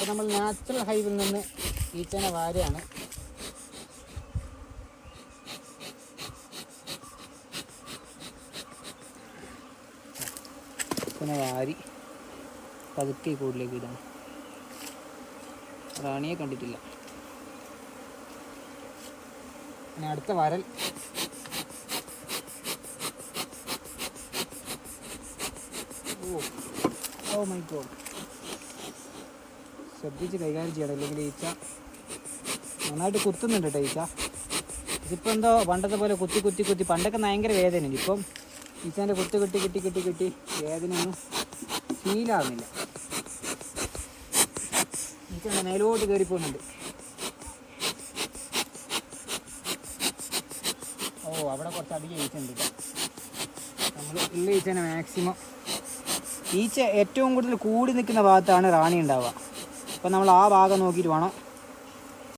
നമ്മൾ നാച്ചുറൽ ഹൈവിൽ നിന്ന് ഈച്ചേനെ വാരിയാണ്. ഈച്ചനെ വാരി പതുക്കെ കൂടിലേക്ക് ഇടാണ്. റാണിയെ കണ്ടിട്ടില്ല. ഇനി അടുത്ത വരൽ. ഓ മൈ ഗോഡ്, ശ്രദ്ധിച്ച് കൈകാര്യം ചെയ്യണം, ഇല്ലെങ്കിൽ ഈച്ച നന്നായിട്ട് കുത്തുന്നുണ്ട് കേട്ടോ ഈച്ച. ഇതിപ്പോൾ എന്തോ പണ്ടത്തെ പോലെ കുത്തി കുത്തി കുത്തി, പണ്ടൊക്കെ ഭയങ്കര വേദനയുണ്ട്. ഇപ്പം ഈച്ചേൻ്റെ കുത്തി കിട്ടി കിട്ടി കിട്ടി കിട്ടി വേദനയൊന്നും ഫീലാകുന്നില്ല. ഈച്ച മേലോട്ട് കയറി പോകുന്നുണ്ട്. ഓ, അവിടെ കുറച്ചധികം ഈച്ച ഉണ്ട്. നമ്മൾ ഉള്ള ഈച്ചേനെ മാക്സിമം, ഈച്ച ഏറ്റവും കൂടുതൽ കൂടി നിൽക്കുന്ന ഭാഗത്താണ് റാണി ഉണ്ടാവുക. അപ്പം നമ്മൾ ആ ഭാഗം നോക്കിയിട്ട് വേണം